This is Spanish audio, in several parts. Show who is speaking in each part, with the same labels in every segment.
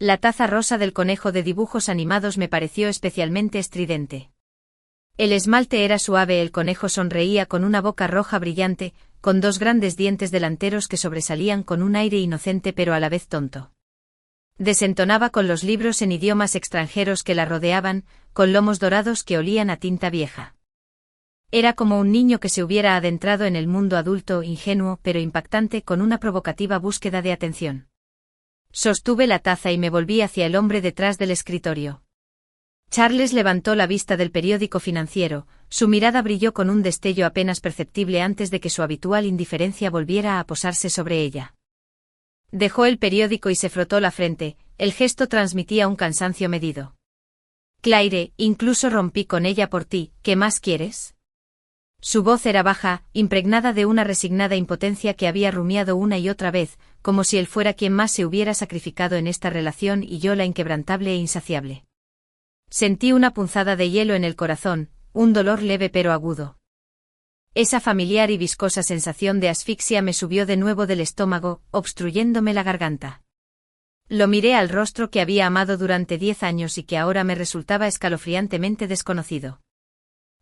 Speaker 1: La taza rosa del conejo de dibujos animados me pareció especialmente estridente. El esmalte era suave, el conejo sonreía con una boca roja brillante, con dos grandes dientes delanteros que sobresalían con un aire inocente pero a la vez tonto. Desentonaba con los libros en idiomas extranjeros que la rodeaban, con lomos dorados que olían a tinta vieja. Era como un niño que se hubiera adentrado en el mundo adulto, ingenuo pero impactante, con una provocativa búsqueda de atención. Sostuve la taza y me volví hacia el hombre detrás del escritorio. Charles levantó la vista del periódico financiero, su mirada brilló con un destello apenas perceptible antes de que su habitual indiferencia volviera a posarse sobre ella. Dejó el periódico y se frotó la frente, el gesto transmitía un cansancio medido. Claire, incluso rompí con ella por ti, ¿qué más quieres? Su voz era baja, impregnada de una resignada impotencia que había rumiado una y otra vez, como si él fuera quien más se hubiera sacrificado en esta relación y yo la inquebrantable e insaciable. Sentí una punzada de hielo en el corazón, un dolor leve pero agudo. Esa familiar y viscosa sensación de asfixia me subió de nuevo del estómago, obstruyéndome la garganta. Lo miré al rostro que había amado durante 10 años y que ahora me resultaba escalofriantemente desconocido.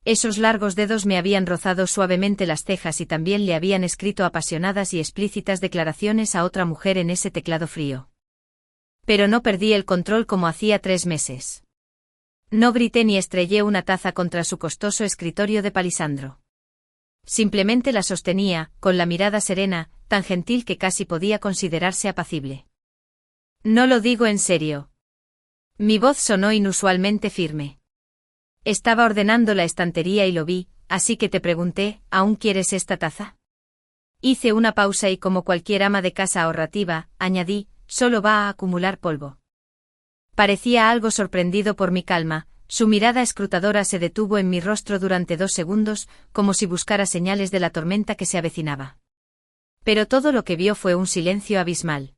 Speaker 1: Esos largos dedos me habían rozado suavemente las cejas y también le habían escrito apasionadas y explícitas declaraciones a otra mujer en ese teclado frío. Pero no perdí el control como hacía 3 meses. No grité ni estrellé una taza contra su costoso escritorio de palisandro. Simplemente la sostenía, con la mirada serena, tan gentil que casi podía considerarse apacible. No lo digo en serio. Mi voz sonó inusualmente firme. Estaba ordenando la estantería y lo vi, así que te pregunté, ¿aún quieres esta taza? Hice una pausa y como cualquier ama de casa ahorrativa, añadí, solo va a acumular polvo. Parecía algo sorprendido por mi calma, su mirada escrutadora se detuvo en mi rostro durante 2 segundos, como si buscara señales de la tormenta que se avecinaba. Pero todo lo que vio fue un silencio abismal.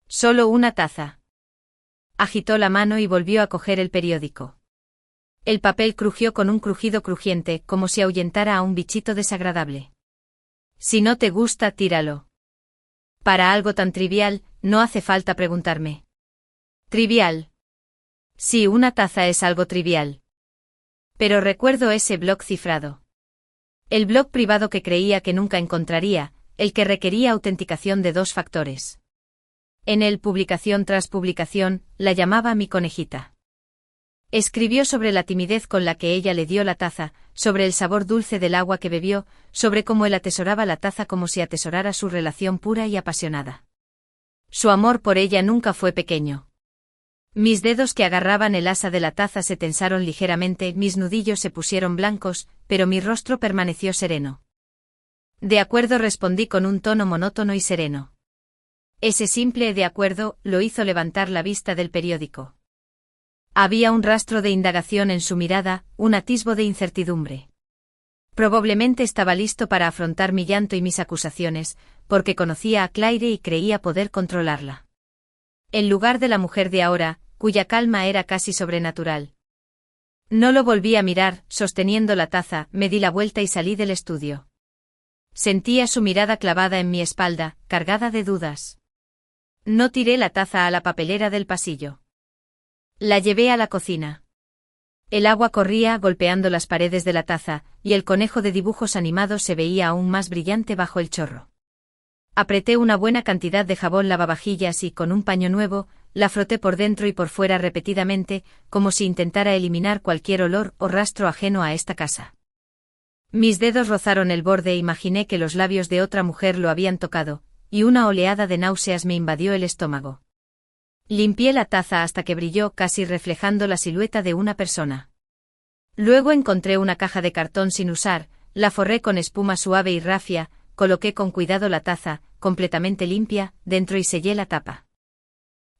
Speaker 1: Solo una taza. Agitó la mano y volvió a coger el periódico. El papel crujió con un crujido crujiente, como si ahuyentara a un bichito desagradable. Si no te gusta, tíralo. Para algo tan trivial, no hace falta preguntarme. ¿Trivial? Sí, una taza es algo trivial. Pero recuerdo ese blog cifrado. El blog privado que creía que nunca encontraría, el que requería autenticación de 2 factores. En él, publicación tras publicación, la llamaba mi conejita. Escribió sobre la timidez con la que ella le dio la taza, sobre el sabor dulce del agua que bebió, sobre cómo él atesoraba la taza como si atesorara su relación pura y apasionada. Su amor por ella nunca fue pequeño. Mis dedos que agarraban el asa de la taza se tensaron ligeramente, mis nudillos se pusieron blancos, pero mi rostro permaneció sereno. De acuerdo, respondí con un tono monótono y sereno. Ese simple de acuerdo lo hizo levantar la vista del periódico. Había un rastro de indagación en su mirada, un atisbo de incertidumbre. Probablemente estaba listo para afrontar mi llanto y mis acusaciones, porque conocía a Claire y creía poder controlarla. En lugar de la mujer de ahora, cuya calma era casi sobrenatural. No lo volví a mirar, sosteniendo la taza, me di la vuelta y salí del estudio. Sentía su mirada clavada en mi espalda, cargada de dudas. No tiré la taza a la papelera del pasillo. La llevé a la cocina. El agua corría golpeando las paredes de la taza, y el conejo de dibujos animados se veía aún más brillante bajo el chorro. Apreté una buena cantidad de jabón lavavajillas y, con un paño nuevo, la froté por dentro y por fuera repetidamente, como si intentara eliminar cualquier olor o rastro ajeno a esta casa. Mis dedos rozaron el borde e imaginé que los labios de otra mujer lo habían tocado, y una oleada de náuseas me invadió el estómago. Limpié la taza hasta que brilló, casi reflejando la silueta de una persona. Luego encontré una caja de cartón sin usar, la forré con espuma suave y rafia, coloqué con cuidado la taza, completamente limpia, dentro y sellé la tapa.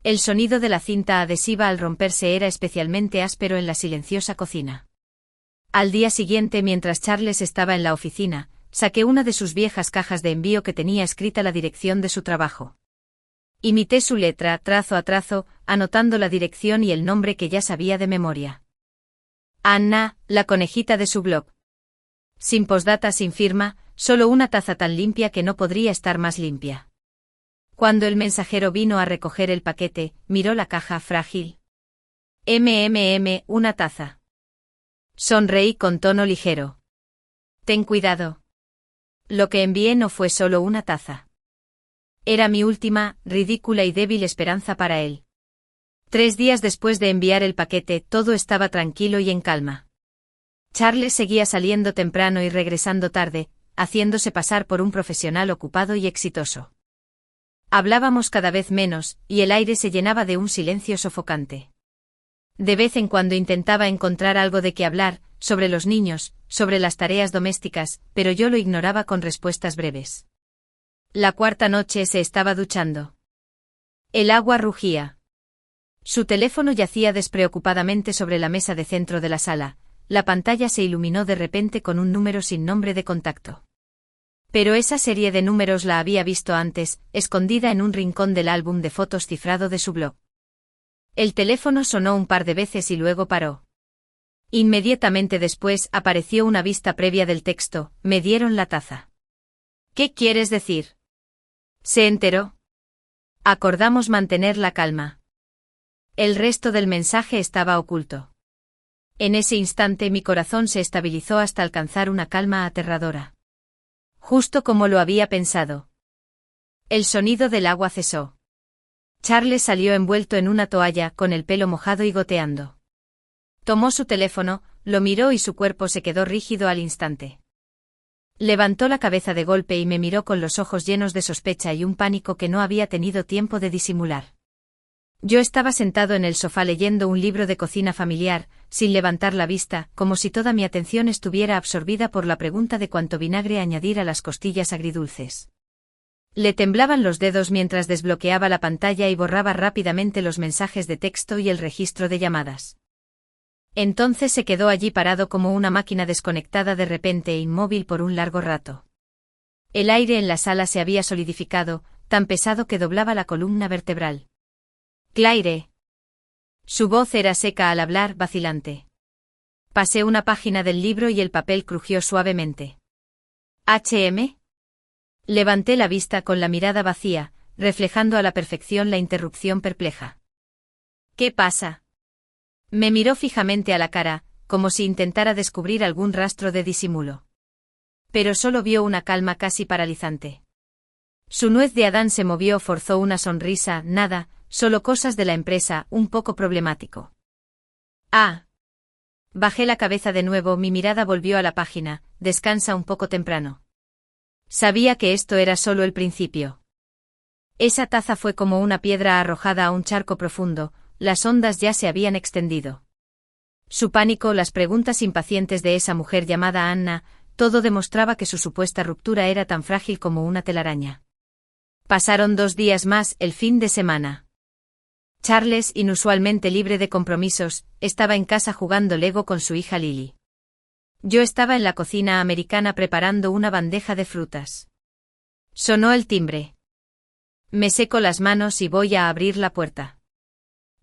Speaker 1: El sonido de la cinta adhesiva al romperse era especialmente áspero en la silenciosa cocina. Al día siguiente, mientras Charles estaba en la oficina, saqué una de sus viejas cajas de envío que tenía escrita la dirección de su trabajo. Imité su letra, trazo a trazo, anotando la dirección y el nombre que ya sabía de memoria. Anna, la conejita de su blog. Sin postdata, sin firma, solo una taza tan limpia que no podría estar más limpia. Cuando el mensajero vino a recoger el paquete, miró la caja frágil. Una taza. Sonreí con tono ligero. Ten cuidado. Lo que envié no fue solo una taza. Era mi última, ridícula y débil esperanza para él. 3 días después de enviar el paquete, todo estaba tranquilo y en calma. Charles seguía saliendo temprano y regresando tarde, haciéndose pasar por un profesional ocupado y exitoso. Hablábamos cada vez menos, y el aire se llenaba de un silencio sofocante. De vez en cuando intentaba encontrar algo de qué hablar, sobre los niños, sobre las tareas domésticas, pero yo lo ignoraba con respuestas breves. La 4ª noche se estaba duchando. El agua rugía. Su teléfono yacía despreocupadamente sobre la mesa de centro de la sala. La pantalla se iluminó de repente con un número sin nombre de contacto. Pero esa serie de números la había visto antes, escondida en un rincón del álbum de fotos cifrado de su blog. El teléfono sonó un par de veces y luego paró. Inmediatamente después apareció una vista previa del texto: me dieron la taza. ¿Qué quieres decir? Se enteró. Acordamos mantener la calma. El resto del mensaje estaba oculto. En ese instante mi corazón se estabilizó hasta alcanzar una calma aterradora. Justo como lo había pensado. El sonido del agua cesó. Charles salió envuelto en una toalla, con el pelo mojado y goteando. Tomó su teléfono, lo miró y su cuerpo se quedó rígido al instante. Levantó la cabeza de golpe y me miró con los ojos llenos de sospecha y un pánico que no había tenido tiempo de disimular. Yo estaba sentado en el sofá leyendo un libro de cocina familiar, sin levantar la vista, como si toda mi atención estuviera absorbida por la pregunta de cuánto vinagre añadir a las costillas agridulces. Le temblaban los dedos mientras desbloqueaba la pantalla y borraba rápidamente los mensajes de texto y el registro de llamadas. Entonces se quedó allí parado como una máquina desconectada, de repente e inmóvil por un largo rato. El aire en la sala se había solidificado, tan pesado que doblaba la columna vertebral. Claire. Su voz era seca al hablar, vacilante. Pasé una página del libro y el papel crujió suavemente. ¿HM? Levanté la vista con la mirada vacía, reflejando a la perfección la interrupción perpleja. ¿Qué pasa? Me miró fijamente a la cara, como si intentara descubrir algún rastro de disimulo. Pero solo vio una calma casi paralizante. Su nuez de Adán se movió, forzó una sonrisa: nada, solo cosas de la empresa, un poco problemático. Ah. Bajé la cabeza de nuevo, mi mirada volvió a la página: descansa un poco temprano. Sabía que esto era solo el principio. Esa taza fue como una piedra arrojada a un charco profundo, las ondas ya se habían extendido. Su pánico, las preguntas impacientes de esa mujer llamada Anna, todo demostraba que su supuesta ruptura era tan frágil como una telaraña. Pasaron 2 días más, el fin de semana. Charles, inusualmente libre de compromisos, estaba en casa jugando Lego con su hija Lily. Yo estaba en la cocina americana preparando una bandeja de frutas. Sonó el timbre. Me seco las manos y voy a abrir la puerta.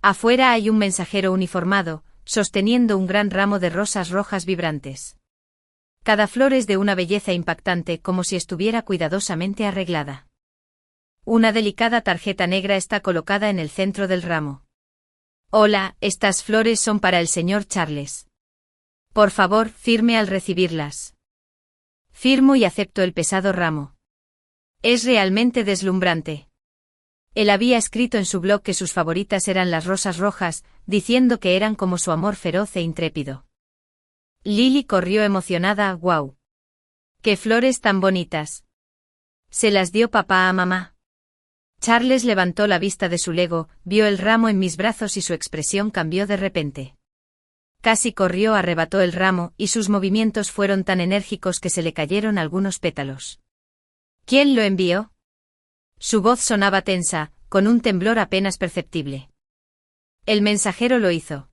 Speaker 1: Afuera hay un mensajero uniformado, sosteniendo un gran ramo de rosas rojas vibrantes. Cada flor es de una belleza impactante, como si estuviera cuidadosamente arreglada. Una delicada tarjeta negra está colocada en el centro del ramo. Hola, estas flores son para el señor Charles. Por favor, firme al recibirlas. Firmo y acepto el pesado ramo. Es realmente deslumbrante. Él había escrito en su blog que sus favoritas eran las rosas rojas, diciendo que eran como su amor feroz e intrépido. Lily corrió emocionada: «¡Guau! ¡Qué flores tan bonitas! ¿Se las dio papá a mamá?». Charles levantó la vista de su Lego, vio el ramo en mis brazos y su expresión cambió de repente. Casi corrió, arrebató el ramo, y sus movimientos fueron tan enérgicos que se le cayeron algunos pétalos. ¿Quién lo envió? Su voz sonaba tensa, con un temblor apenas perceptible. El mensajero lo hizo.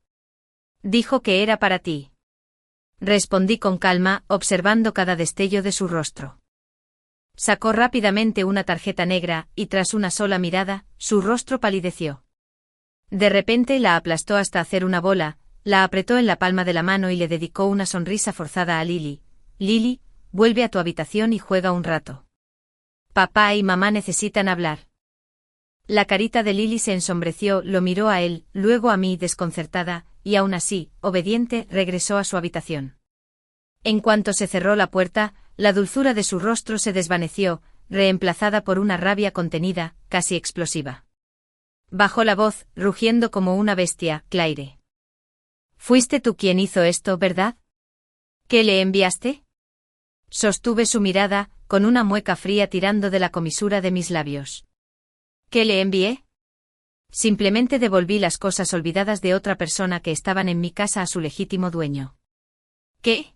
Speaker 1: Dijo que era para ti. Respondí con calma, observando cada destello de su rostro. Sacó rápidamente una tarjeta negra, y tras una sola mirada, su rostro palideció. De repente la aplastó hasta hacer una bola, la apretó en la palma de la mano y le dedicó una sonrisa forzada a Lily. «Lily, vuelve a tu habitación y juega un rato. Papá y mamá necesitan hablar». La carita de Lily se ensombreció, lo miró a él, luego a mí desconcertada, y aún así, obediente, regresó a su habitación. En cuanto se cerró la puerta, la dulzura de su rostro se desvaneció, reemplazada por una rabia contenida, casi explosiva. Bajó la voz, rugiendo como una bestia: Claire. Fuiste tú quien hizo esto, ¿verdad? ¿Qué le enviaste? Sostuve su mirada, con una mueca fría tirando de la comisura de mis labios. ¿Qué le envié? Simplemente devolví las cosas olvidadas de otra persona que estaban en mi casa a su legítimo dueño. ¿Qué?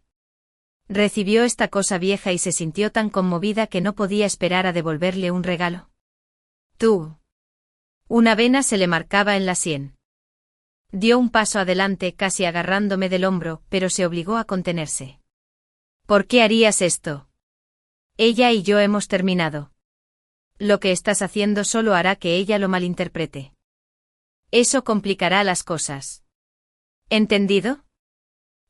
Speaker 1: Recibió esta cosa vieja y se sintió tan conmovida que no podía esperar a devolverle un regalo. Tú. Una vena se le marcaba en la sien. Dio un paso adelante, casi agarrándome del hombro, pero se obligó a contenerse. ¿Por qué harías esto? Ella y yo hemos terminado. Lo que estás haciendo solo hará que ella lo malinterprete. Eso complicará las cosas. ¿Entendido?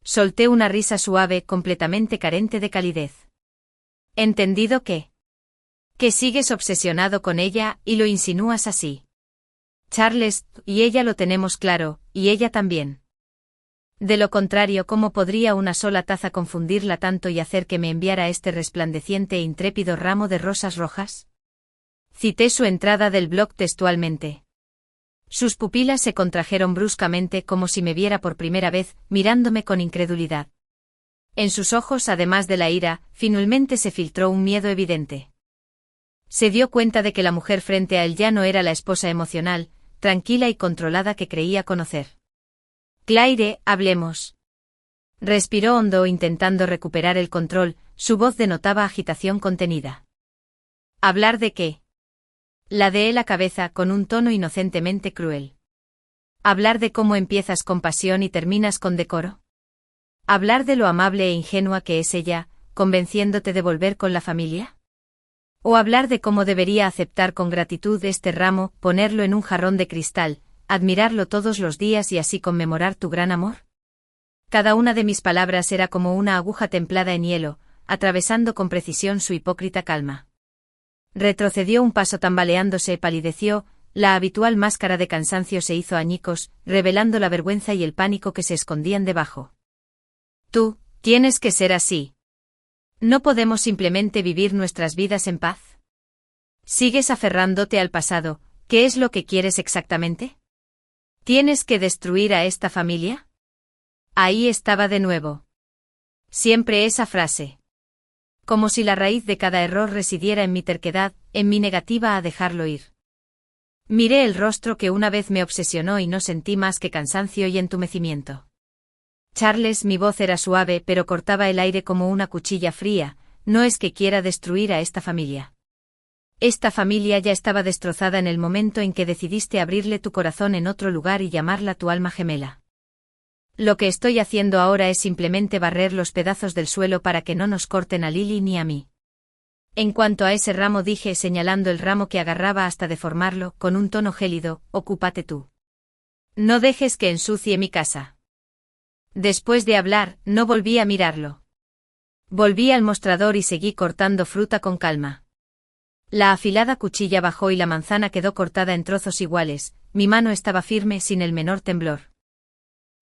Speaker 1: Solté una risa suave, completamente carente de calidez. ¿Entendido qué? Que sigues obsesionado con ella, y lo insinúas así. Charles, y ella lo tenemos claro, y ella también. De lo contrario, ¿cómo podría una sola taza confundirla tanto y hacer que me enviara este resplandeciente e intrépido ramo de rosas rojas? Cité su entrada del blog textualmente. Sus pupilas se contrajeron bruscamente como si me viera por primera vez, mirándome con incredulidad. En sus ojos, además de la ira, finalmente se filtró un miedo evidente. Se dio cuenta de que la mujer frente a él ya no era la esposa emocional, tranquila y controlada que creía conocer. Claire, hablemos. Respiró hondo intentando recuperar el control, su voz denotaba agitación contenida. ¿Hablar de qué? Ladeé la cabeza con un tono inocentemente cruel. ¿Hablar de cómo empiezas con pasión y terminas con decoro? ¿Hablar de lo amable e ingenua que es ella, convenciéndote de volver con la familia? ¿O hablar de cómo debería aceptar con gratitud este ramo, ponerlo en un jarrón de cristal, admirarlo todos los días y así conmemorar tu gran amor? Cada una de mis palabras era como una aguja templada en hielo, atravesando con precisión su hipócrita calma. Retrocedió un paso tambaleándose, palideció, la habitual máscara de cansancio se hizo añicos, revelando la vergüenza y el pánico que se escondían debajo. Tú, tienes que ser así. ¿No podemos simplemente vivir nuestras vidas en paz? ¿Sigues aferrándote al pasado? ¿Qué es lo que quieres exactamente? ¿Tienes que destruir a esta familia? Ahí estaba de nuevo. Siempre esa frase. Como si la raíz de cada error residiera en mi terquedad, en mi negativa a dejarlo ir. Miré el rostro que una vez me obsesionó y no sentí más que cansancio y entumecimiento. Charles, mi voz era suave pero cortaba el aire como una cuchilla fría, no es que quiera destruir a esta familia. Esta familia ya estaba destrozada en el momento en que decidiste abrirle tu corazón en otro lugar y llamarla tu alma gemela. Lo que estoy haciendo ahora es simplemente barrer los pedazos del suelo para que no nos corten a Lily ni a mí. En cuanto a ese ramo dije señalando el ramo que agarraba hasta deformarlo, con un tono gélido, ocúpate tú. No dejes que ensucie mi casa. Después de hablar, no volví a mirarlo. Volví al mostrador y seguí cortando fruta con calma. La afilada cuchilla bajó y la manzana quedó cortada en trozos iguales, mi mano estaba firme sin el menor temblor.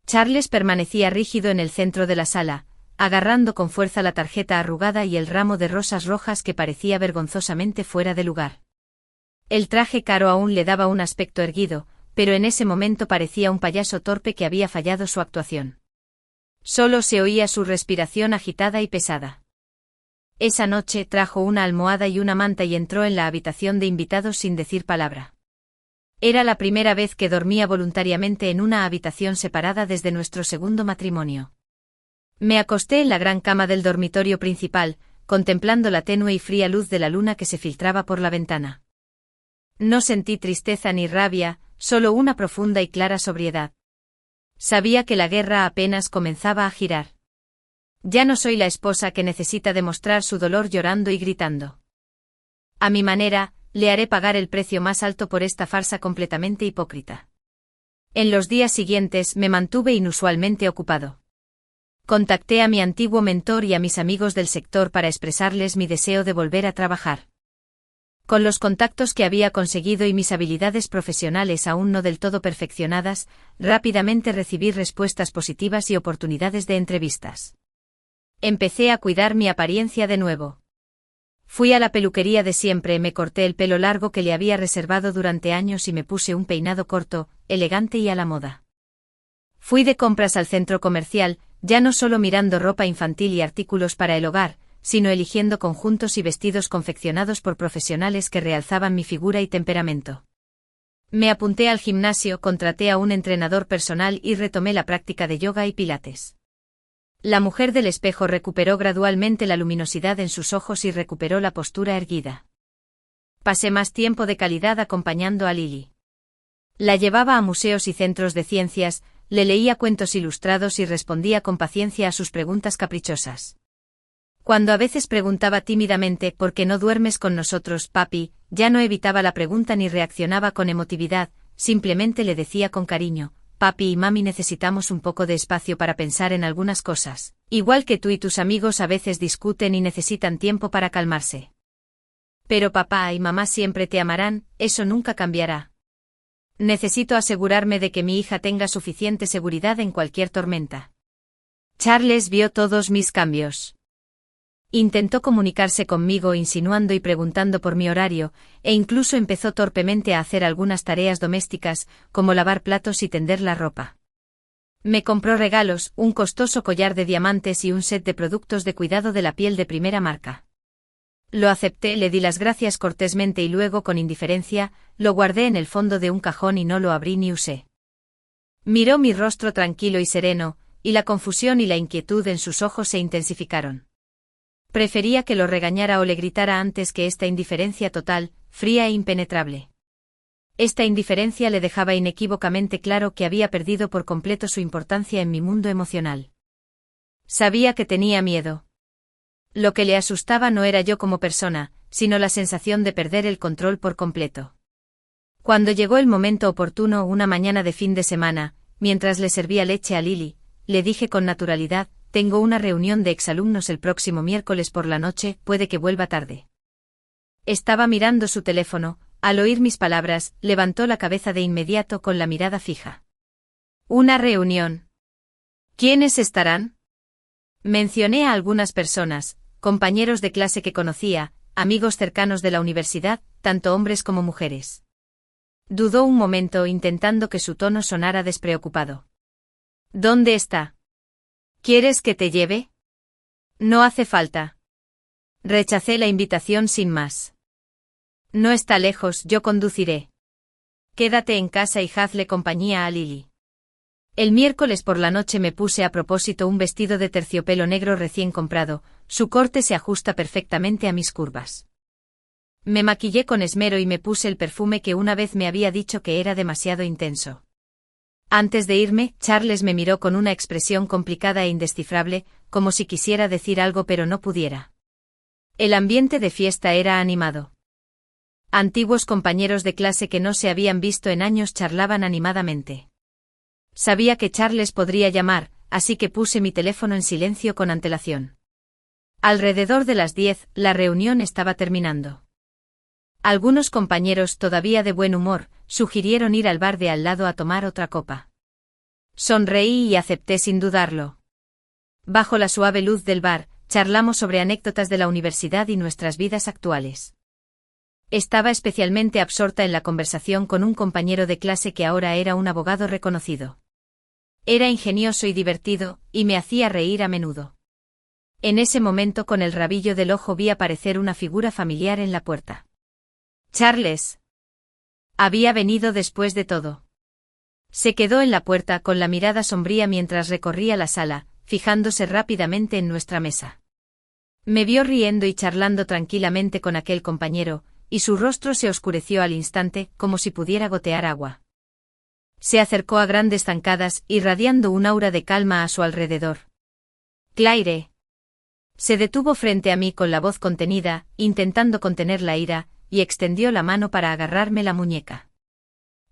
Speaker 1: Charles permanecía rígido en el centro de la sala, agarrando con fuerza la tarjeta arrugada y el ramo de rosas rojas que parecía vergonzosamente fuera de lugar. El traje caro aún le daba un aspecto erguido, pero en ese momento parecía un payaso torpe que había fallado su actuación. Solo se oía su respiración agitada y pesada. Esa noche trajo una almohada y una manta y entró en la habitación de invitados sin decir palabra. Era la primera vez que dormía voluntariamente en una habitación separada desde nuestro segundo matrimonio. Me acosté en la gran cama del dormitorio principal, contemplando la tenue y fría luz de la luna que se filtraba por la ventana. No sentí tristeza ni rabia, solo una profunda y clara sobriedad. Sabía que la guerra apenas comenzaba a girar. Ya no soy la esposa que necesita demostrar su dolor llorando y gritando. A mi manera, le haré pagar el precio más alto por esta farsa completamente hipócrita. En los días siguientes me mantuve inusualmente ocupado. Contacté a mi antiguo mentor y a mis amigos del sector para expresarles mi deseo de volver a trabajar. Con los contactos que había conseguido y mis habilidades profesionales aún no del todo perfeccionadas, rápidamente recibí respuestas positivas y oportunidades de entrevistas. Empecé a cuidar mi apariencia de nuevo. Fui a la peluquería de siempre, me corté el pelo largo que le había reservado durante años y me puse un peinado corto, elegante y a la moda. Fui de compras al centro comercial, ya no solo mirando ropa infantil y artículos para el hogar, sino eligiendo conjuntos y vestidos confeccionados por profesionales que realzaban mi figura y temperamento. Me apunté al gimnasio, contraté a un entrenador personal y retomé la práctica de yoga y pilates. La mujer del espejo recuperó gradualmente la luminosidad en sus ojos y recuperó la postura erguida. Pasé más tiempo de calidad acompañando a Lily. La llevaba a museos y centros de ciencias, le leía cuentos ilustrados y respondía con paciencia a sus preguntas caprichosas. Cuando a veces preguntaba tímidamente ¿por qué no duermes con nosotros, papi?, ya no evitaba la pregunta ni reaccionaba con emotividad, simplemente le decía con cariño, papi y mami necesitamos un poco de espacio para pensar en algunas cosas, igual que tú y tus amigos a veces discuten y necesitan tiempo para calmarse. Pero papá y mamá siempre te amarán, eso nunca cambiará. Necesito asegurarme de que mi hija tenga suficiente seguridad en cualquier tormenta. Charles vio todos mis cambios. Intentó comunicarse conmigo insinuando y preguntando por mi horario, e incluso empezó torpemente a hacer algunas tareas domésticas, como lavar platos y tender la ropa. Me compró regalos, un costoso collar de diamantes y un set de productos de cuidado de la piel de primera marca. Lo acepté, le di las gracias cortésmente y luego con indiferencia, lo guardé en el fondo de un cajón y no lo abrí ni usé. Miró mi rostro tranquilo y sereno, y la confusión y la inquietud en sus ojos se intensificaron. Prefería que lo regañara o le gritara antes que esta indiferencia total, fría e impenetrable. Esta indiferencia le dejaba inequívocamente claro que había perdido por completo su importancia en mi mundo emocional. Sabía que tenía miedo. Lo que le asustaba no era yo como persona, sino la sensación de perder el control por completo. Cuando llegó el momento oportuno una mañana de fin de semana, mientras le servía leche a Lily, le dije con naturalidad, tengo una reunión de exalumnos el próximo miércoles por la noche, puede que vuelva tarde. Estaba mirando su teléfono, al oír mis palabras, levantó la cabeza de inmediato con la mirada fija. ¿Una reunión? ¿Quiénes estarán? Mencioné a algunas personas, compañeros de clase que conocía, amigos cercanos de la universidad, tanto hombres como mujeres. Dudó un momento intentando que su tono sonara despreocupado. ¿Dónde está? ¿Quieres que te lleve? No hace falta. Rechacé la invitación sin más. No está lejos, yo conduciré. Quédate en casa y hazle compañía a Lily. El miércoles por la noche me puse a propósito un vestido de terciopelo negro recién comprado, su corte se ajusta perfectamente a mis curvas. Me maquillé con esmero y me puse el perfume que una vez me había dicho que era demasiado intenso. Antes de irme, Charles me miró con una expresión complicada e indescifrable, como si quisiera decir algo pero no pudiera. El ambiente de fiesta era animado. Antiguos compañeros de clase que no se habían visto en años charlaban animadamente. Sabía que Charles podría llamar, así que puse mi teléfono en silencio con antelación. Alrededor de las 10, la reunión estaba terminando. Algunos compañeros, todavía de buen humor, sugirieron ir al bar de al lado a tomar otra copa. Sonreí y acepté sin dudarlo. Bajo la suave luz del bar, charlamos sobre anécdotas de la universidad y nuestras vidas actuales. Estaba especialmente absorta en la conversación con un compañero de clase que ahora era un abogado reconocido. Era ingenioso y divertido, y me hacía reír a menudo. En ese momento con el rabillo del ojo vi aparecer una figura familiar en la puerta. Charles. Había venido después de todo. Se quedó en la puerta con la mirada sombría mientras recorría la sala, fijándose rápidamente en nuestra mesa. Me vio riendo y charlando tranquilamente con aquel compañero, y su rostro se oscureció al instante, como si pudiera gotear agua. Se acercó a grandes zancadas, irradiando un aura de calma a su alrededor. Claire. Se detuvo frente a mí con la voz contenida, intentando contener la ira, y extendió la mano para agarrarme la muñeca.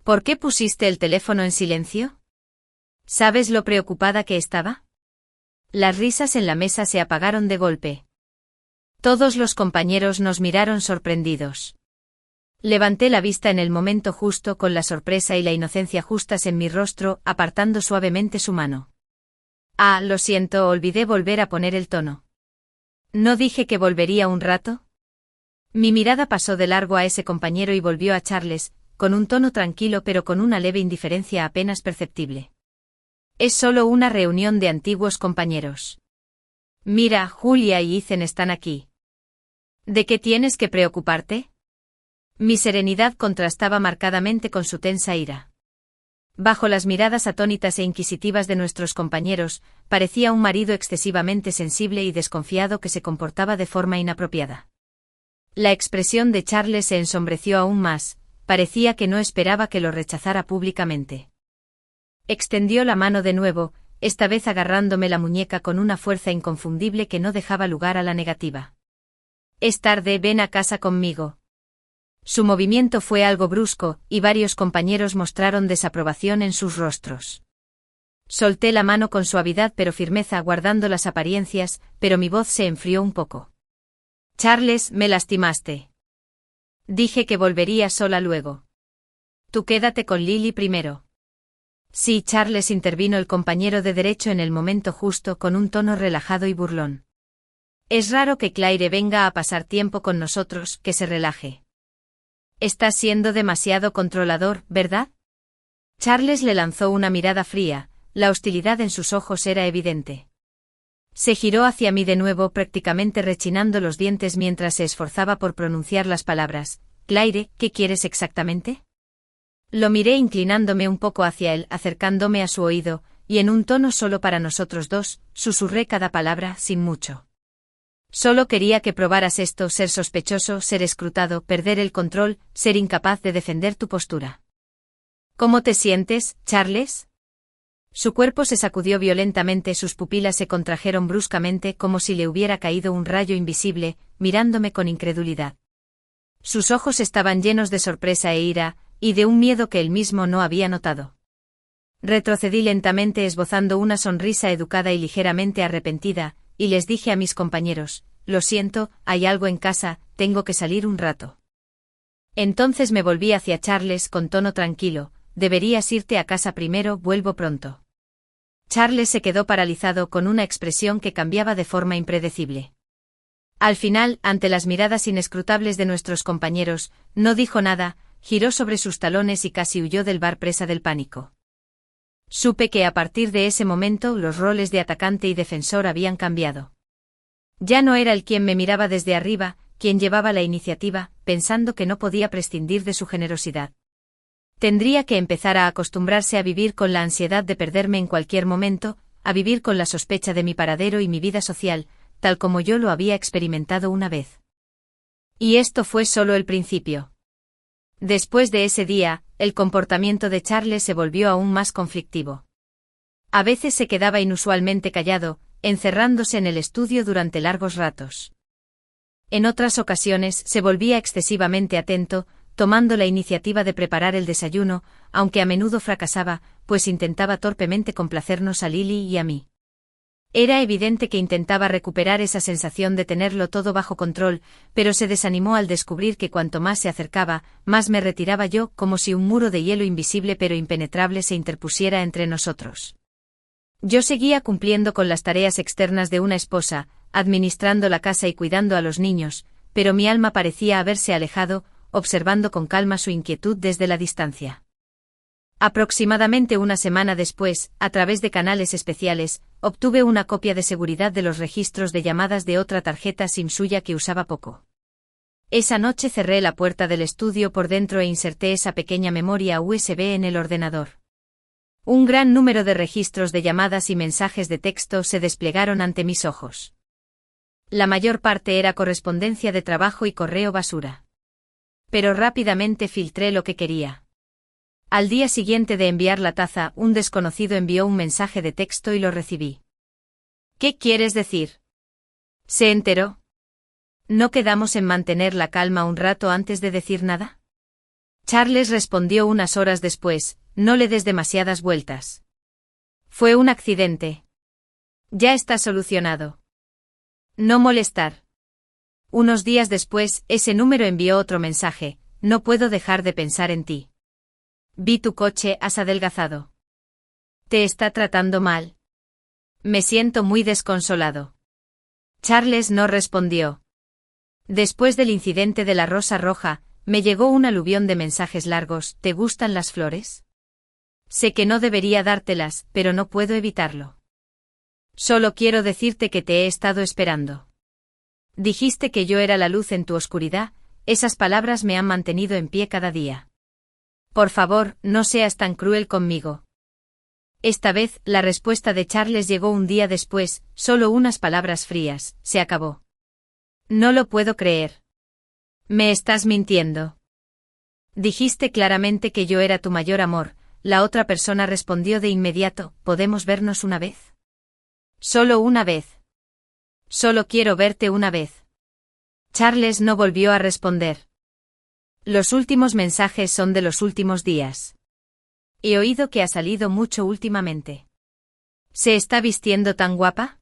Speaker 1: ¿Por qué pusiste el teléfono en silencio? ¿Sabes lo preocupada que estaba? Las risas en la mesa se apagaron de golpe. Todos los compañeros nos miraron sorprendidos. Levanté la vista en el momento justo con la sorpresa y la inocencia justas en mi rostro, apartando suavemente su mano. Ah, lo siento, olvidé volver a poner el tono. ¿No dije que volvería un rato? Mi mirada pasó de largo a ese compañero y volvió a Charles, con un tono tranquilo pero con una leve indiferencia apenas perceptible. Es solo una reunión de antiguos compañeros. Mira, Julia y Ethan están aquí. ¿De qué tienes que preocuparte? Mi serenidad contrastaba marcadamente con su tensa ira. Bajo las miradas atónitas e inquisitivas de nuestros compañeros, parecía un marido excesivamente sensible y desconfiado que se comportaba de forma inapropiada. La expresión de Charles se ensombreció aún más, parecía que no esperaba que lo rechazara públicamente. Extendió la mano de nuevo, esta vez agarrándome la muñeca con una fuerza inconfundible que no dejaba lugar a la negativa. Es tarde, ven a casa conmigo. Su movimiento fue algo brusco, y varios compañeros mostraron desaprobación en sus rostros. Solté la mano con suavidad pero firmeza guardando las apariencias, pero mi voz se enfrió un poco. Charles, me lastimaste. Dije que volvería sola luego. Tú quédate con Lily primero. Sí, Charles, intervino el compañero de derecho en el momento justo con un tono relajado y burlón. Es raro que Claire venga a pasar tiempo con nosotros, que se relaje. Estás siendo demasiado controlador, ¿verdad? Charles le lanzó una mirada fría, la hostilidad en sus ojos era evidente. Se giró hacia mí de nuevo prácticamente rechinando los dientes mientras se esforzaba por pronunciar las palabras. Claire, ¿qué quieres exactamente? Lo miré inclinándome un poco hacia él, acercándome a su oído, y en un tono solo para nosotros dos, susurré cada palabra sin mucho. Solo quería que probaras esto, ser sospechoso, ser escrutado, perder el control, ser incapaz de defender tu postura. ¿Cómo te sientes, Charles? Su cuerpo se sacudió violentamente, sus pupilas se contrajeron bruscamente como si le hubiera caído un rayo invisible, mirándome con incredulidad. Sus ojos estaban llenos de sorpresa e ira, y de un miedo que él mismo no había notado. Retrocedí lentamente esbozando una sonrisa educada y ligeramente arrepentida, y les dije a mis compañeros, lo siento, hay algo en casa, tengo que salir un rato. Entonces me volví hacia Charles con tono tranquilo, deberías irte a casa primero, vuelvo pronto. Charles se quedó paralizado con una expresión que cambiaba de forma impredecible. Al final, ante las miradas inescrutables de nuestros compañeros, no dijo nada, giró sobre sus talones y casi huyó del bar presa del pánico. Supe que a partir de ese momento los roles de atacante y defensor habían cambiado. Ya no era el quien me miraba desde arriba, quien llevaba la iniciativa, pensando que no podía prescindir de su generosidad. Tendría que empezar a acostumbrarse a vivir con la ansiedad de perderme en cualquier momento, a vivir con la sospecha de mi paradero y mi vida social, tal como yo lo había experimentado una vez. Y esto fue solo el principio. Después de ese día, el comportamiento de Charles se volvió aún más conflictivo. A veces se quedaba inusualmente callado, encerrándose en el estudio durante largos ratos. En otras ocasiones se volvía excesivamente atento, tomando la iniciativa de preparar el desayuno, aunque a menudo fracasaba, pues intentaba torpemente complacernos a Lily y a mí. Era evidente que intentaba recuperar esa sensación de tenerlo todo bajo control, pero se desanimó al descubrir que cuanto más se acercaba, más me retiraba yo, como si un muro de hielo invisible pero impenetrable se interpusiera entre nosotros. Yo seguía cumpliendo con las tareas externas de una esposa, administrando la casa y cuidando a los niños, pero mi alma parecía haberse alejado, observando con calma su inquietud desde la distancia. Aproximadamente una semana después, a través de canales especiales, obtuve una copia de seguridad de los registros de llamadas de otra tarjeta SIM suya que usaba poco. Esa noche cerré la puerta del estudio por dentro e inserté esa pequeña memoria USB en el ordenador. Un gran número de registros de llamadas y mensajes de texto se desplegaron ante mis ojos. La mayor parte era correspondencia de trabajo y correo basura. Pero rápidamente filtré lo que quería. Al día siguiente de enviar la taza, un desconocido envió un mensaje de texto y lo recibí. ¿Qué quieres decir? ¿Se enteró? ¿No quedamos en mantener la calma un rato antes de decir nada? Charles respondió unas horas después, no le des demasiadas vueltas. Fue un accidente. Ya está solucionado. No molestar. Unos días después, ese número envió otro mensaje, no puedo dejar de pensar en ti. Vi tu coche, has adelgazado. ¿Te está tratando mal? Me siento muy desconsolado. Charles no respondió. Después del incidente de la rosa roja, me llegó un aluvión de mensajes largos. ¿Te gustan las flores? Sé que no debería dártelas, pero no puedo evitarlo. Solo quiero decirte que te he estado esperando. Dijiste que yo era la luz en tu oscuridad, esas palabras me han mantenido en pie cada día. Por favor, no seas tan cruel conmigo. Esta vez, la respuesta de Charles llegó un día después, solo unas palabras frías. Se acabó. No lo puedo creer. Me estás mintiendo. Dijiste claramente que yo era tu mayor amor. La otra persona respondió de inmediato. ¿Podemos vernos una vez? Solo una vez. Solo quiero verte una vez. Charles no volvió a responder. Los últimos mensajes son de los últimos días. He oído que ha salido mucho últimamente. ¿Se está vistiendo tan guapa?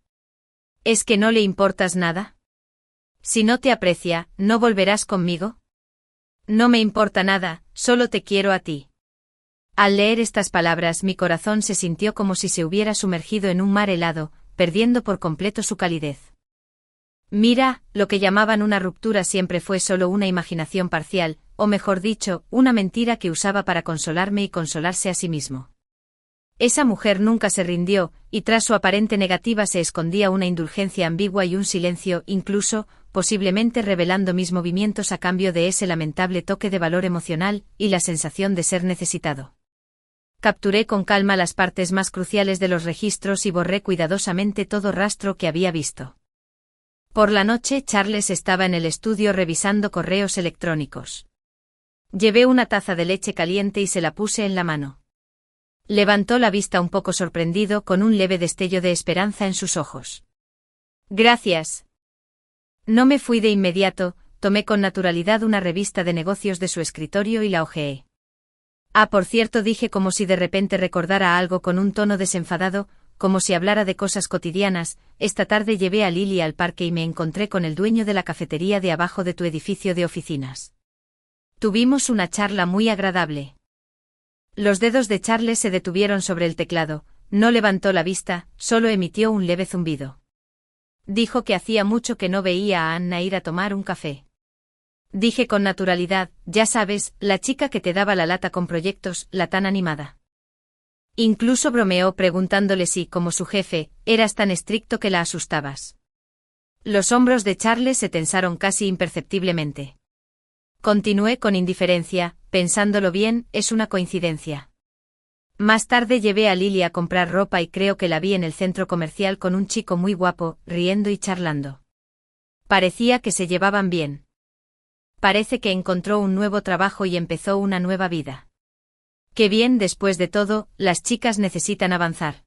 Speaker 1: ¿Es que no le importas nada? Si no te aprecia, ¿no volverás conmigo? No me importa nada, solo te quiero a ti. Al leer estas palabras mi corazón se sintió como si se hubiera sumergido en un mar helado, perdiendo por completo su calidez. Mira, lo que llamaban una ruptura siempre fue solo una imaginación parcial, o mejor dicho, una mentira que usaba para consolarme y consolarse a sí mismo. Esa mujer nunca se rindió, y tras su aparente negativa se escondía una indulgencia ambigua y un silencio, incluso, posiblemente revelando mis movimientos a cambio de ese lamentable toque de valor emocional, y la sensación de ser necesitado. Capturé con calma las partes más cruciales de los registros y borré cuidadosamente todo rastro que había visto. Por la noche Charles estaba en el estudio revisando correos electrónicos. Llevé una taza de leche caliente y se la puse en la mano. Levantó la vista un poco sorprendido con un leve destello de esperanza en sus ojos. Gracias. No me fui de inmediato, tomé con naturalidad una revista de negocios de su escritorio y la hojeé. Ah, por cierto, dije como si de repente recordara algo con un tono desenfadado, como si hablara de cosas cotidianas. Esta tarde llevé a Lily al parque y me encontré con el dueño de la cafetería de abajo de tu edificio de oficinas. Tuvimos una charla muy agradable. Los dedos de Charles se detuvieron sobre el teclado, no levantó la vista, solo emitió un leve zumbido. Dijo que hacía mucho que no veía a Anna ir a tomar un café. Dije con naturalidad, ya sabes, la chica que te daba la lata con proyectos, la tan animada. Incluso bromeó preguntándole si, como su jefe, eras tan estricto que la asustabas. Los hombros de Charles se tensaron casi imperceptiblemente. Continué con indiferencia, pensándolo bien, es una coincidencia. Más tarde llevé a Lily a comprar ropa y creo que la vi en el centro comercial con un chico muy guapo, riendo y charlando. Parecía que se llevaban bien. Parece que encontró un nuevo trabajo y empezó una nueva vida. Qué bien, después de todo, las chicas necesitan avanzar.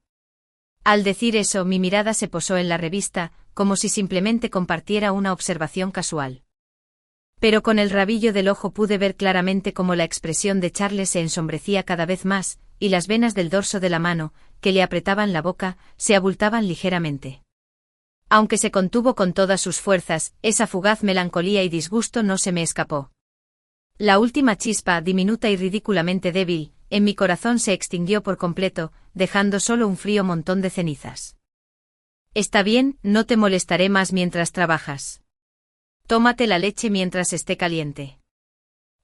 Speaker 1: Al decir eso, mi mirada se posó en la revista, como si simplemente compartiera una observación casual. Pero con el rabillo del ojo pude ver claramente cómo la expresión de Charles se ensombrecía cada vez más, y las venas del dorso de la mano, que le apretaban la boca, se abultaban ligeramente. Aunque se contuvo con todas sus fuerzas, esa fugaz melancolía y disgusto no se me escapó. La última chispa, diminuta y ridículamente débil, en mi corazón se extinguió por completo, dejando solo un frío montón de cenizas. Está bien, no te molestaré más mientras trabajas. Tómate la leche mientras esté caliente.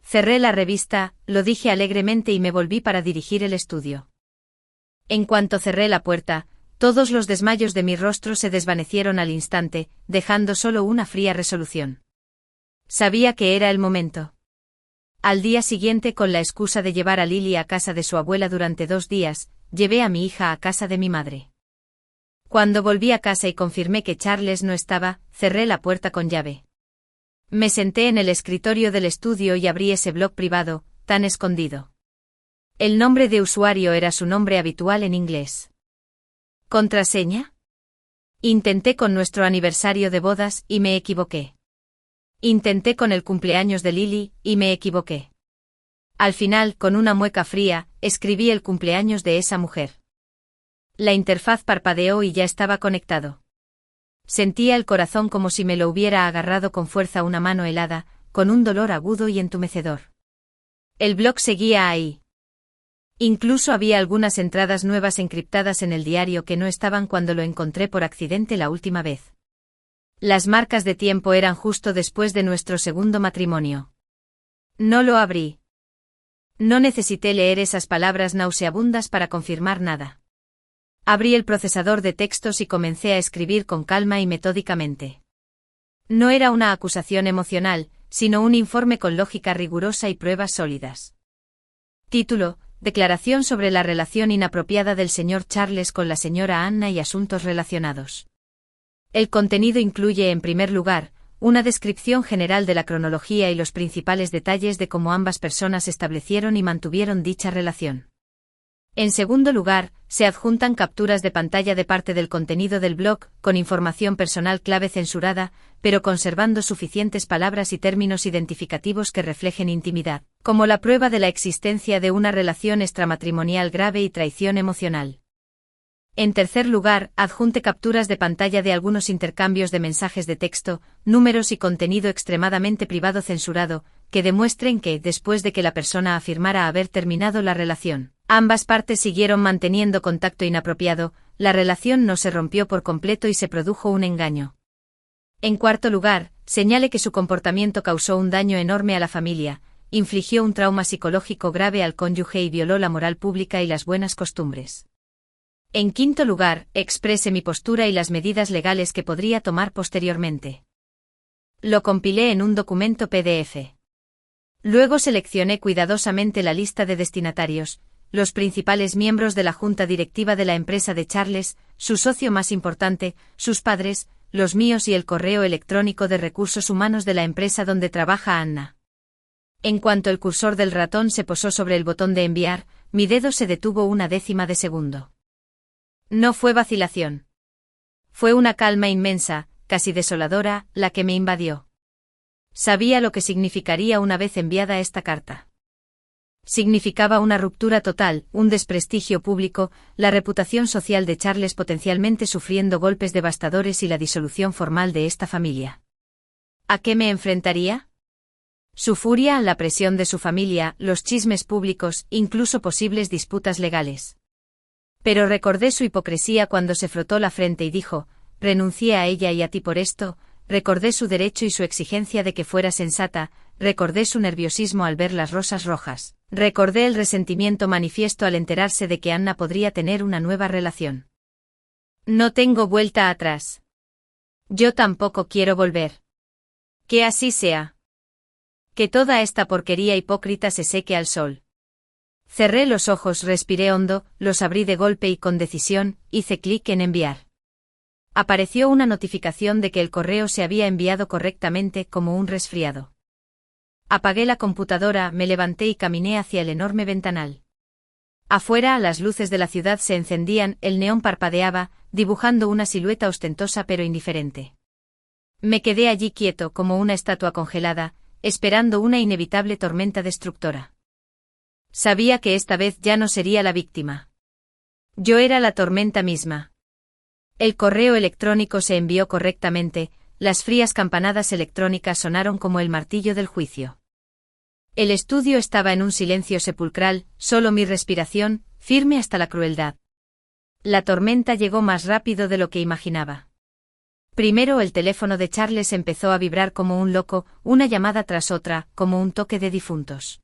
Speaker 1: Cerré la revista, lo dije alegremente y me volví para dirigir el estudio. En cuanto cerré la puerta, todos los desmayos de mi rostro se desvanecieron al instante, dejando solo una fría resolución. Sabía que era el momento. Al día siguiente, con la excusa de llevar a Lily a casa de su abuela durante 2 días, llevé a mi hija a casa de mi madre. Cuando volví a casa y confirmé que Charles no estaba, cerré la puerta con llave. Me senté en el escritorio del estudio y abrí ese blog privado, tan escondido. El nombre de usuario era su nombre habitual en inglés. ¿Contraseña? Intenté con nuestro aniversario de bodas y me equivoqué. Intenté con el cumpleaños de Lily y me equivoqué. Al final, con una mueca fría, escribí el cumpleaños de esa mujer. La interfaz parpadeó y ya estaba conectado. Sentía el corazón como si me lo hubiera agarrado con fuerza una mano helada, con un dolor agudo y entumecedor. El blog seguía ahí. Incluso había algunas entradas nuevas encriptadas en el diario que no estaban cuando lo encontré por accidente la última vez. Las marcas de tiempo eran justo después de nuestro segundo matrimonio. No lo abrí. No necesité leer esas palabras nauseabundas para confirmar nada. Abrí el procesador de textos y comencé a escribir con calma y metódicamente. No era una acusación emocional, sino un informe con lógica rigurosa y pruebas sólidas. Título: Declaración sobre la relación inapropiada del señor Charles con la señora Anna y asuntos relacionados. El contenido incluye, en primer lugar, una descripción general de la cronología y los principales detalles de cómo ambas personas establecieron y mantuvieron dicha relación. En segundo lugar, se adjuntan capturas de pantalla de parte del contenido del blog, con información personal clave censurada, pero conservando suficientes palabras y términos identificativos que reflejen intimidad, como la prueba de la existencia de una relación extramatrimonial grave y traición emocional. En tercer lugar, adjunte capturas de pantalla de algunos intercambios de mensajes de texto, números y contenido extremadamente privado censurado, que demuestren que, después de que la persona afirmara haber terminado la relación, ambas partes siguieron manteniendo contacto inapropiado, la relación no se rompió por completo y se produjo un engaño. En cuarto lugar, señale que su comportamiento causó un daño enorme a la familia, infligió un trauma psicológico grave al cónyuge y violó la moral pública y las buenas costumbres. En quinto lugar, exprese mi postura y las medidas legales que podría tomar posteriormente. Lo compilé en un documento PDF. Luego seleccioné cuidadosamente la lista de destinatarios, los principales miembros de la junta directiva de la empresa de Charles, su socio más importante, sus padres, los míos y el correo electrónico de recursos humanos de la empresa donde trabaja Anna. En cuanto el cursor del ratón se posó sobre el botón de enviar, mi dedo se detuvo una décima de segundo. No fue vacilación. Fue una calma inmensa, casi desoladora, la que me invadió. Sabía lo que significaría una vez enviada esta carta. Significaba una ruptura total, un desprestigio público, la reputación social de Charles potencialmente sufriendo golpes devastadores y la disolución formal de esta familia. ¿A qué me enfrentaría? Su furia, la presión de su familia, los chismes públicos, incluso posibles disputas legales. Pero recordé su hipocresía cuando se frotó la frente y dijo: renuncié a ella y a ti por esto. Recordé su derecho y su exigencia de que fuera sensata, recordé su nerviosismo al ver las rosas rojas, recordé el resentimiento manifiesto al enterarse de que Anna podría tener una nueva relación. No tengo vuelta atrás. Yo tampoco quiero volver. Que así sea. Que toda esta porquería hipócrita se seque al sol. Cerré los ojos, respiré hondo, los abrí de golpe y con decisión, hice clic en enviar. Apareció una notificación de que el correo se había enviado correctamente, como un resfriado. Apagué la computadora, me levanté y caminé hacia el enorme ventanal. Afuera, las luces de la ciudad se encendían, el neón parpadeaba, dibujando una silueta ostentosa pero indiferente. Me quedé allí quieto como una estatua congelada, esperando una inevitable tormenta destructora. Sabía que esta vez ya no sería la víctima. Yo era la tormenta misma. El correo electrónico se envió correctamente, las frías campanadas electrónicas sonaron como el martillo del juicio. El estudio estaba en un silencio sepulcral, solo mi respiración, firme hasta la crueldad. La tormenta llegó más rápido de lo que imaginaba. Primero el teléfono de Charles empezó a vibrar como un loco, una llamada tras otra, como un toque de difuntos.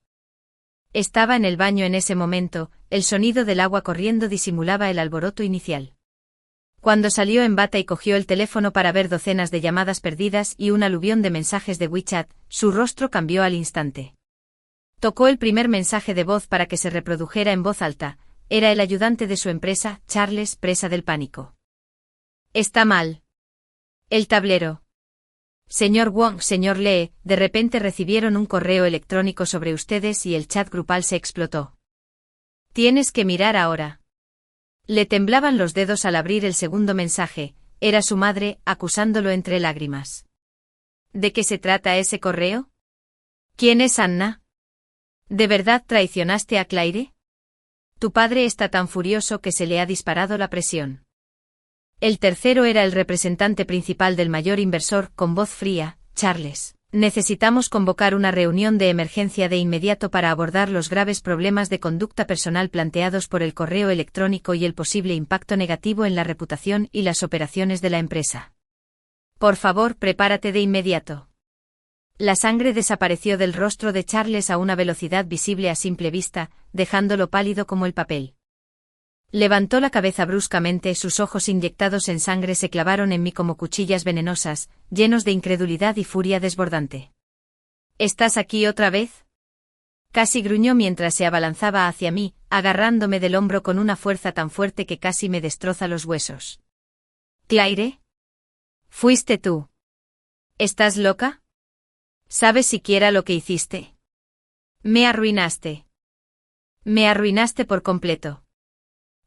Speaker 1: Estaba en el baño en ese momento, el sonido del agua corriendo disimulaba el alboroto inicial. Cuando salió en bata y cogió el teléfono para ver docenas de llamadas perdidas y un aluvión de mensajes de WeChat, su rostro cambió al instante. Tocó el primer mensaje de voz para que se reprodujera en voz alta. Era el ayudante de su empresa, Charles, presa del pánico. Está mal. El tablero. Señor Wong, señor Lee, de repente recibieron un correo electrónico sobre ustedes y el chat grupal se explotó. Tienes que mirar ahora. Le temblaban los dedos al abrir el segundo mensaje, era su madre, acusándolo entre lágrimas. ¿De qué se trata ese correo? ¿Quién es Anna? ¿De verdad traicionaste a Claire? Tu padre está tan furioso que se le ha disparado la presión. El tercero era el representante principal del mayor inversor, con voz fría, Charles. Necesitamos convocar una reunión de emergencia de inmediato para abordar los graves problemas de conducta personal planteados por el correo electrónico y el posible impacto negativo en la reputación y las operaciones de la empresa. Por favor, prepárate de inmediato. La sangre desapareció del rostro de Charles a una velocidad visible a simple vista, dejándolo pálido como el papel. Levantó la cabeza bruscamente, sus ojos inyectados en sangre se clavaron en mí como cuchillas venenosas, llenos de incredulidad y furia desbordante. ¿Estás aquí otra vez? Casi gruñó mientras se abalanzaba hacia mí, agarrándome del hombro con una fuerza tan fuerte que casi me destroza los huesos. ¿Claire? ¿Fuiste tú? ¿Estás loca? ¿Sabes siquiera lo que hiciste? Me arruinaste. Me arruinaste por completo.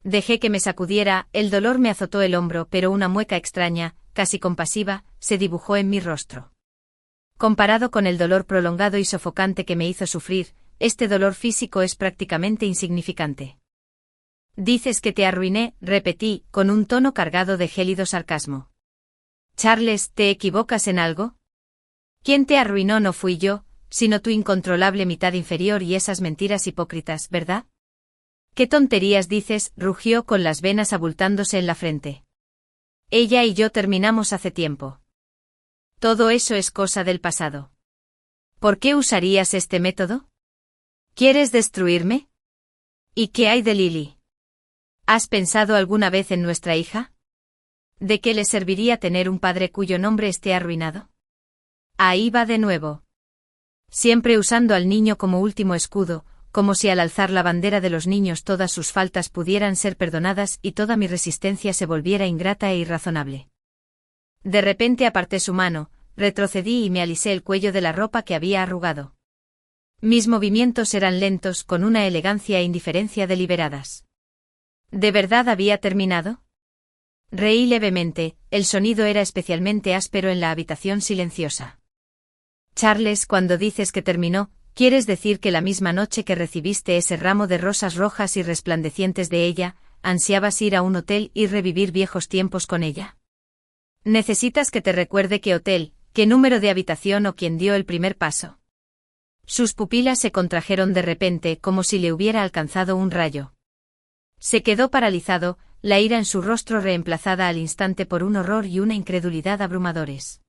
Speaker 1: Dejé que me sacudiera, el dolor me azotó el hombro, pero una mueca extraña, casi compasiva, se dibujó en mi rostro. Comparado con el dolor prolongado y sofocante que me hizo sufrir, este dolor físico es prácticamente insignificante. Dices que te arruiné, repetí, con un tono cargado de gélido sarcasmo. Charles, ¿te equivocas en algo? Quien te arruinó no fui yo, sino tu incontrolable mitad inferior y esas mentiras hipócritas, ¿verdad? ¿Qué tonterías dices?, rugió con las venas abultándose en la frente. Ella y yo terminamos hace tiempo. Todo eso es cosa del pasado. ¿Por qué usarías este método? ¿Quieres destruirme? ¿Y qué hay de Lily? ¿Has pensado alguna vez en nuestra hija? ¿De qué le serviría tener un padre cuyo nombre esté arruinado? Ahí va de nuevo. Siempre usando al niño como último escudo, como si al alzar la bandera de los niños todas sus faltas pudieran ser perdonadas y toda mi resistencia se volviera ingrata e irrazonable. De repente aparté su mano, retrocedí y me alisé el cuello de la ropa que había arrugado. Mis movimientos eran lentos, con una elegancia e indiferencia deliberadas. ¿De verdad había terminado? Reí levemente, el sonido era especialmente áspero en la habitación silenciosa. Charles, cuando dices que terminó, ¿quieres decir que la misma noche que recibiste ese ramo de rosas rojas y resplandecientes de ella, ansiabas ir a un hotel y revivir viejos tiempos con ella? ¿Necesitas que te recuerde qué hotel, qué número de habitación o quién dio el primer paso? Sus pupilas se contrajeron de repente como si le hubiera alcanzado un rayo. Se quedó paralizado, la ira en su rostro reemplazada al instante por un horror y una incredulidad abrumadores.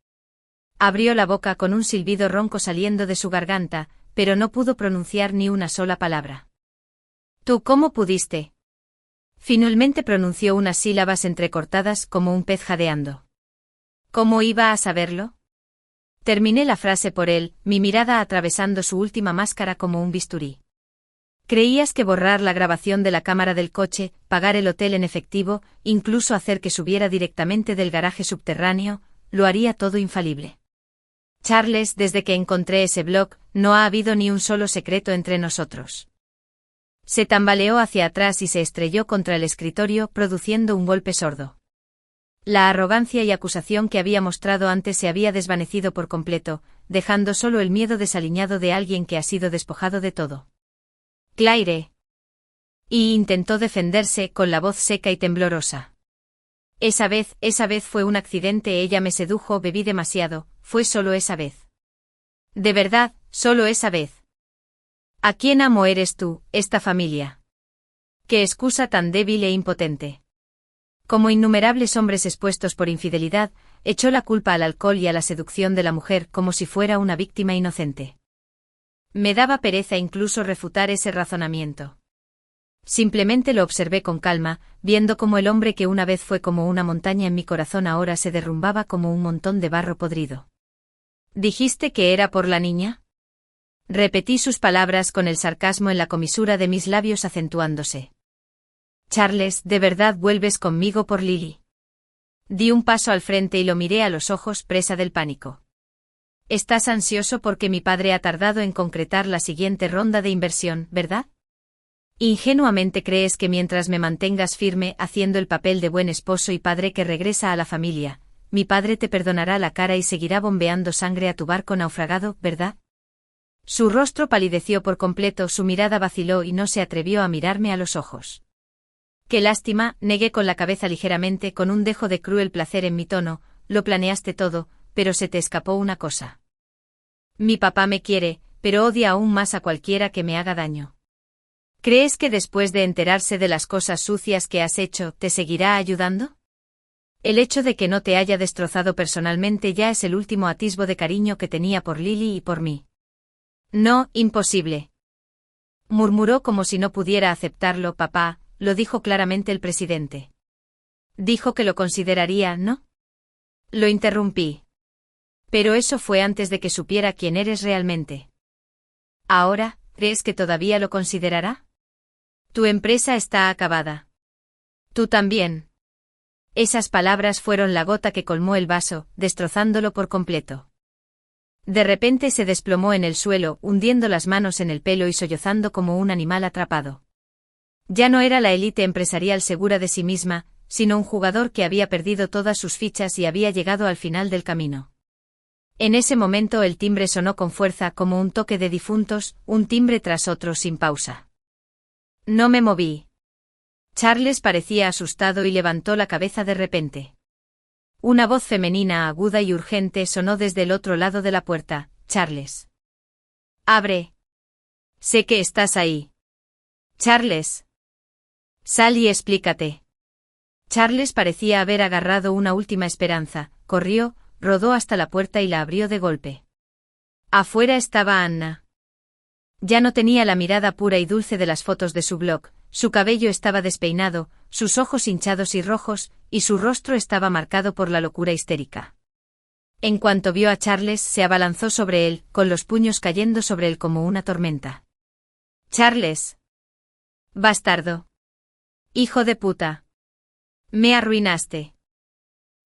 Speaker 1: Abrió la boca con un silbido ronco saliendo de su garganta, pero no pudo pronunciar ni una sola palabra. ¿Tú cómo pudiste? Finalmente pronunció unas sílabas entrecortadas como un pez jadeando. ¿Cómo iba a saberlo? Terminé la frase por él, mi mirada atravesando su última máscara como un bisturí. ¿Creías que borrar la grabación de la cámara del coche, pagar el hotel en efectivo, incluso hacer que subiera directamente del garaje subterráneo, lo haría todo infalible? Charles, desde que encontré ese blog, no ha habido ni un solo secreto entre nosotros. Se tambaleó hacia atrás y se estrelló contra el escritorio, produciendo un golpe sordo. La arrogancia y acusación que había mostrado antes se había desvanecido por completo, dejando solo el miedo desaliñado de alguien que ha sido despojado de todo. Claire. Y intentó defenderse con la voz seca y temblorosa. Esa vez fue un accidente, ella me sedujo, bebí demasiado, fue solo esa vez. De verdad, solo esa vez. ¿A quién amo eres tú, esta familia? Qué excusa tan débil e impotente. Como innumerables hombres expuestos por infidelidad, echó la culpa al alcohol y a la seducción de la mujer como si fuera una víctima inocente. Me daba pereza incluso refutar ese razonamiento. Simplemente lo observé con calma, viendo cómo el hombre que una vez fue como una montaña en mi corazón ahora se derrumbaba como un montón de barro podrido. ¿Dijiste que era por la niña? Repetí sus palabras con el sarcasmo en la comisura de mis labios acentuándose. Charles, ¿de verdad vuelves conmigo por Lily? Di un paso al frente y lo miré a los ojos, presa del pánico. Estás ansioso porque mi padre ha tardado en concretar la siguiente ronda de inversión, ¿verdad? Ingenuamente crees que mientras me mantengas firme haciendo el papel de buen esposo y padre que regresa a la familia, mi padre te perdonará la cara y seguirá bombeando sangre a tu barco naufragado, ¿verdad? Su rostro palideció por completo, su mirada vaciló y no se atrevió a mirarme a los ojos. Qué lástima, negué con la cabeza ligeramente con un dejo de cruel placer en mi tono, lo planeaste todo, pero se te escapó una cosa. Mi papá me quiere, pero odia aún más a cualquiera que me haga daño. ¿Crees que después de enterarse de las cosas sucias que has hecho, te seguirá ayudando? El hecho de que no te haya destrozado personalmente ya es el último atisbo de cariño que tenía por Lily y por mí. No, imposible. Murmuró como si no pudiera aceptarlo. Papá, lo dijo claramente el presidente. Dijo que lo consideraría, ¿no? Lo interrumpí. Pero eso fue antes de que supiera quién eres realmente. Ahora, ¿crees que todavía lo considerará? Tu empresa está acabada. Tú también. Esas palabras fueron la gota que colmó el vaso, destrozándolo por completo. De repente se desplomó en el suelo, hundiendo las manos en el pelo y sollozando como un animal atrapado. Ya no era la élite empresarial segura de sí misma, sino un jugador que había perdido todas sus fichas y había llegado al final del camino. En ese momento el timbre sonó con fuerza como un toque de difuntos, un timbre tras otro sin pausa. No me moví. Charles parecía asustado y levantó la cabeza de repente. Una voz femenina aguda y urgente sonó desde el otro lado de la puerta. Charles. Abre. Sé que estás ahí. Charles. Sal y explícate. Charles parecía haber agarrado una última esperanza, corrió, rodó hasta la puerta y la abrió de golpe. Afuera estaba Anna. Ya no tenía la mirada pura y dulce de las fotos de su blog, su cabello estaba despeinado, sus ojos hinchados y rojos, y su rostro estaba marcado por la locura histérica. En cuanto vio a Charles, se abalanzó sobre él, con los puños cayendo sobre él como una tormenta. Charles. Bastardo. Hijo de puta. Me arruinaste.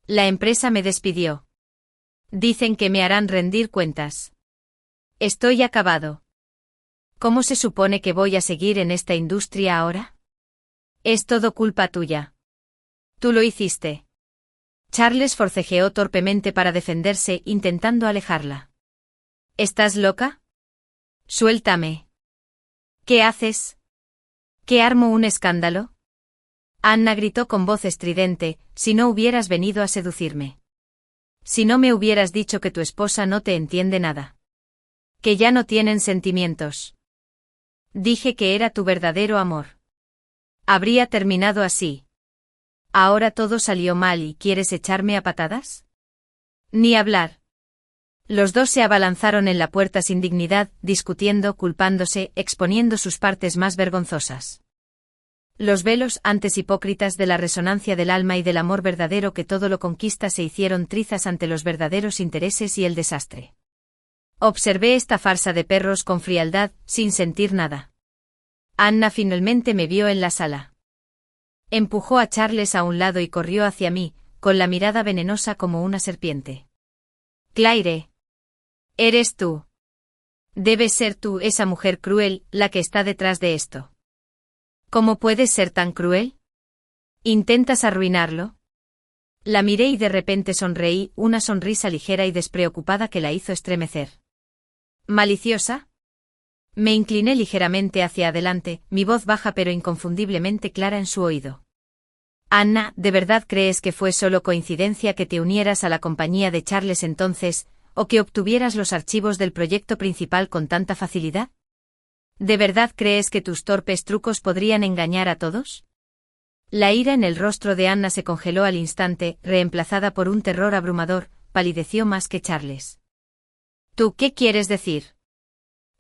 Speaker 1: La empresa me despidió. Dicen que me harán rendir cuentas. Estoy acabado. ¿Cómo se supone que voy a seguir en esta industria ahora? Es todo culpa tuya. Tú lo hiciste. Charles forcejeó torpemente para defenderse, intentando alejarla. ¿Estás loca? Suéltame. ¿Qué haces? ¿Que armo un escándalo? Anna gritó con voz estridente, si no hubieras venido a seducirme. Si no me hubieras dicho que tu esposa no te entiende nada. Que ya no tienen sentimientos. Dije que era tu verdadero amor. Habría terminado así. ¿Ahora todo salió mal y quieres echarme a patadas? Ni hablar. Los dos se abalanzaron en la puerta sin dignidad, discutiendo, culpándose, exponiendo sus partes más vergonzosas. Los velos, antes hipócritas de la resonancia del alma y del amor verdadero que todo lo conquista, se hicieron trizas ante los verdaderos intereses y el desastre. Observé esta farsa de perros con frialdad, sin sentir nada. Anna finalmente me vio en la sala. Empujó a Charles a un lado y corrió hacia mí, con la mirada venenosa como una serpiente. Claire. Eres tú. Debes ser tú, esa mujer cruel, la que está detrás de esto. ¿Cómo puedes ser tan cruel? ¿Intentas arruinarlo? La miré y de repente sonreí, una sonrisa ligera y despreocupada que la hizo estremecer. ¿Maliciosa? Me incliné ligeramente hacia adelante, mi voz baja pero inconfundiblemente clara en su oído. Anna, ¿de verdad crees que fue solo coincidencia que te unieras a la compañía de Charles entonces, o que obtuvieras los archivos del proyecto principal con tanta facilidad? ¿De verdad crees que tus torpes trucos podrían engañar a todos? La ira en el rostro de Anna se congeló al instante, reemplazada por un terror abrumador, palideció más que Charles. ¿Tú qué quieres decir?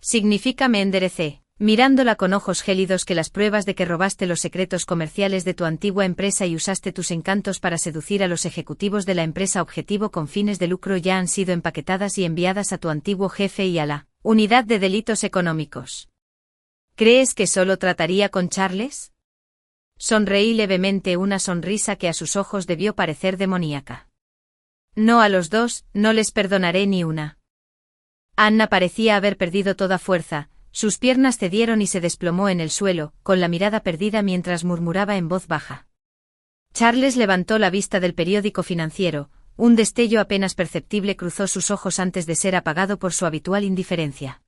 Speaker 1: Significa, me enderecé, mirándola con ojos gélidos, que las pruebas de que robaste los secretos comerciales de tu antigua empresa y usaste tus encantos para seducir a los ejecutivos de la empresa objetivo con fines de lucro ya han sido empaquetadas y enviadas a tu antiguo jefe y a la Unidad de Delitos Económicos. ¿Crees que solo trataría con Charles? Sonreí levemente, una sonrisa que a sus ojos debió parecer demoníaca. No, a los dos, no les perdonaré ni una. Anna parecía haber perdido toda fuerza, sus piernas cedieron y se desplomó en el suelo, con la mirada perdida mientras murmuraba en voz baja. Charles levantó la vista del periódico financiero, un destello apenas perceptible cruzó sus ojos antes de ser apagado por su habitual indiferencia.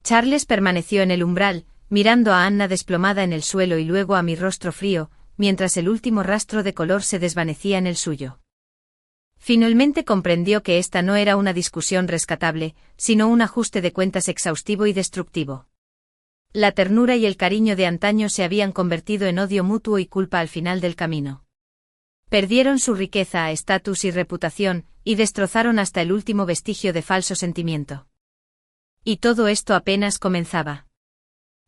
Speaker 1: Charles permaneció en el umbral, mirando a Anna desplomada en el suelo y luego a mi rostro frío, mientras el último rastro de color se desvanecía en el suyo. Finalmente comprendió que esta no era una discusión rescatable, sino un ajuste de cuentas exhaustivo y destructivo. La ternura y el cariño de antaño se habían convertido en odio mutuo y culpa al final del camino. Perdieron su riqueza, estatus y reputación, y destrozaron hasta el último vestigio de falso sentimiento. Y todo esto apenas comenzaba.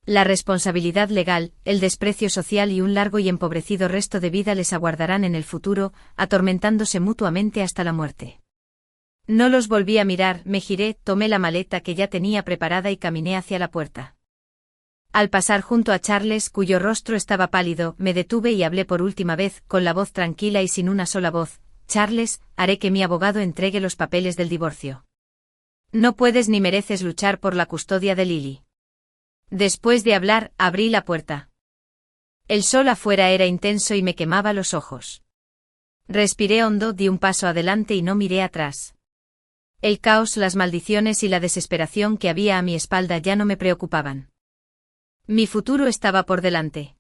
Speaker 1: La responsabilidad legal, el desprecio social y un largo y empobrecido resto de vida les aguardarán en el futuro, atormentándose mutuamente hasta la muerte. No los volví a mirar, me giré, tomé la maleta que ya tenía preparada y caminé hacia la puerta. Al pasar junto a Charles, cuyo rostro estaba pálido, me detuve y hablé por última vez, con la voz tranquila y sin una sola voz. Charles, haré que mi abogado entregue los papeles del divorcio. No puedes ni mereces luchar por la custodia de Lily. Después de hablar, abrí la puerta. El sol afuera era intenso y me quemaba los ojos. Respiré hondo, di un paso adelante y no miré atrás. El caos, las maldiciones y la desesperación que había a mi espalda ya no me preocupaban. Mi futuro estaba por delante.